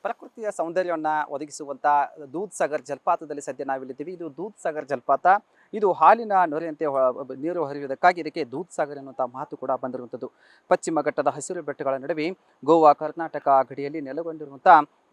ಪ್ರಕೃತಿಯ ಸೌಂದರ್ಯವನ್ನ ಒದಗಿಸುವಂತ ದೂದ್ ಸಾಗರ್ ಜಲಪಾತದಲ್ಲಿ ಸದ್ಯ ನಾವಿಲ್ಲಿದ್ದೀವಿ. ಇದು ದೂದ್ ಸಾಗರ್ ಜಲಪಾತ. ಇದು ಹಾಲಿನ ನೊರೆಯಂತೆ ನೀರು ಹರಿಯುವುದಕ್ಕಾಗಿ ಇದಕ್ಕೆ ದೂದ್ ಸಾಗರ್ ಎನ್ನುವಂಥ ಮಾತು ಕೂಡ ಬಂದಿರುವಂಥದ್ದು. ಪಶ್ಚಿಮ ಘಟ್ಟದ ಹಸಿರು ಬೆಟ್ಟಗಳ ನಡುವೆ ಗೋವಾ ಕರ್ನಾಟಕ ಗಡಿಯಲ್ಲಿ ನೆಲೆಗೊಂಡಿರುವಂಥ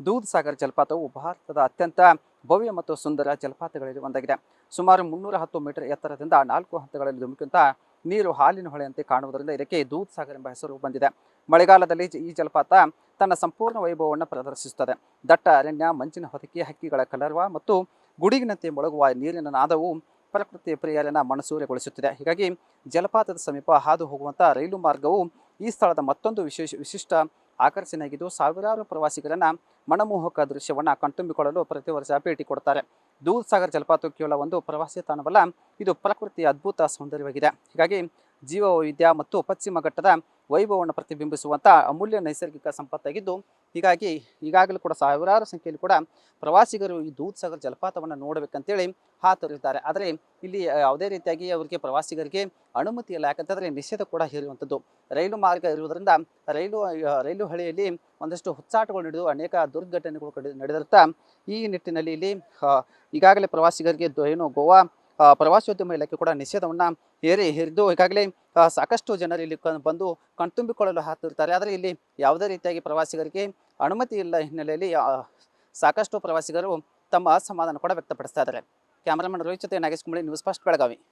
ದೂದ್ ಸಾಗರ್ ಜಲಪಾತವು ಭಾರತದ ಅತ್ಯಂತ ಭವ್ಯ ಮತ್ತು ಸುಂದರ ಜಲಪಾತಗಳಲ್ಲಿ ಒಂದಾಗಿದೆ. ಸುಮಾರು 310 ಮೀಟರ್ ಎತ್ತರದಿಂದ 4 ಹಂತಗಳಲ್ಲಿ ಧುಮುಕುವಂಥ ನೀರು ಹಾಲಿನ ಹೊಳೆಯಂತೆ ಕಾಣುವುದರಿಂದ ಇದಕ್ಕೆ ದೂದ್ ಸಾಗರ್ ಎಂಬ ಹೆಸರು ಬಂದಿದೆ. ಮಳೆಗಾಲದಲ್ಲಿ ಈ ಜಲಪಾತ ತನ್ನ ಸಂಪೂರ್ಣ ವೈಭವವನ್ನು ಪ್ರದರ್ಶಿಸುತ್ತದೆ. ದಟ್ಟ ಅರಣ್ಯ, ಮಂಜಿನ ಹೊದಿಕೆ, ಹಕ್ಕಿಗಳ ಕಲರವ ಮತ್ತು ಗುಡುಗಿನಂತೆ ಮೊಳಗುವ ನೀರಿನ ನಾದವು ಪ್ರಕೃತಿ ಪ್ರಿಯರನ್ನ ಮನಸೂರೆಗೊಳಿಸುತ್ತಿದೆ. ಹೀಗಾಗಿ ಜಲಪಾತದ ಸಮೀಪ ಹಾದು ಹೋಗುವಂಥ ರೈಲು ಮಾರ್ಗವು ಈ ಸ್ಥಳದ ಮತ್ತೊಂದು ವಿಶಿಷ್ಟ ಆಕರ್ಷಣೆಯಾಗಿದ್ದು, ಸಾವಿರಾರು ಪ್ರವಾಸಿಗರನ್ನ ಮನಮೋಹಕ ದೃಶ್ಯವನ್ನು ಕಣ್ತುಂಬಿಕೊಳ್ಳಲು ಪ್ರತಿ ವರ್ಷ ಭೇಟಿ ಕೊಡುತ್ತಾರೆ. ದೂದ್ ಸಾಗರ್ ಜಲಪಾತ ಕೇವಲ ಒಂದು ಪ್ರವಾಸಿ ತಾಣವಲ್ಲ, ಇದು ಪ್ರಕೃತಿಯ ಅದ್ಭುತ ಸೌಂದರ್ಯವಾಗಿದೆ. ಹೀಗಾಗಿ ಜೀವ ವೈವಿಧ್ಯ ಮತ್ತು ಪಶ್ಚಿಮ ಘಟ್ಟದ ವೈಭವವನ್ನು ಪ್ರತಿಬಿಂಬಿಸುವಂಥ ಅಮೂಲ್ಯ ನೈಸರ್ಗಿಕ ಸಂಪತ್ತಾಗಿದ್ದು, ಹೀಗಾಗಿ ಈಗಾಗಲೂ ಕೂಡ ಸಾವಿರಾರು ಸಂಖ್ಯೆಯಲ್ಲಿ ಕೂಡ ಪ್ರವಾಸಿಗರು ಈ ದೂದ್ ಸಾಗರ್ ಜಲಪಾತವನ್ನು ನೋಡಬೇಕಂತೇಳಿ ಹಾತೊರೆಯುತ್ತಾರೆ. ಆದರೆ ಇಲ್ಲಿ ಯಾವುದೇ ರೀತಿಯಾಗಿ ಅವರಿಗೆ ಪ್ರವಾಸಿಗರಿಗೆ ಅನುಮತಿ ಇಲ್ಲ. ಯಾಕಂತಂದರೆ ನಿಷೇಧ ಕೂಡ ಹೇರುವಂಥದ್ದು. ರೈಲು ಮಾರ್ಗ ಇರುವುದರಿಂದ ರೈಲು ಹಳಿಯಲ್ಲಿ ಒಂದಷ್ಟು ಹುಚ್ಚಾಟಗಳು ನಡೆದು ಅನೇಕ ದುರ್ಘಟನೆಗಳು ನಡೆದಿರುತ್ತಾ ಈ ನಿಟ್ಟಿನಲ್ಲಿ ಇಲ್ಲಿ ಈಗಾಗಲೇ ಪ್ರವಾಸಿಗರಿಗೆ ಗೋವಾ ಪ್ರವಾಸೋದ್ಯಮ ಇಲಾಖೆ ಕೂಡ ನಿಷೇಧವನ್ನು ಹೇರಿದ್ದು, ಈಗಾಗಲೇ ಸಾಕಷ್ಟು ಜನರು ಇಲ್ಲಿ ಬಂದು ಕಣ್ತುಂಬಿಕೊಳ್ಳಲು ಹಾತಿರ್ತಾರೆ. ಆದರೆ ಇಲ್ಲಿ ಯಾವುದೇ ರೀತಿಯಾಗಿ ಪ್ರವಾಸಿಗರಿಗೆ ಅನುಮತಿ ಇಲ್ಲ ಹಿನ್ನೆಲೆಯಲ್ಲಿ ಸಾಕಷ್ಟು ಪ್ರವಾಸಿಗರು ತಮ್ಮ ಅಸಮಾಧಾನ ಕೂಡ ವ್ಯಕ್ತಪಡಿಸ್ತಾ ಇದ್ದಾರೆ. ಕ್ಯಾಮರಾಮನ್ ರೋಹಿತ್ ಜೊತೆ ನಾಗೇಶ್ ಕುಂಬಳೆ, ನ್ಯೂಸ್ ಫಸ್ಟ್ ಬೆಳಗಾವಿ.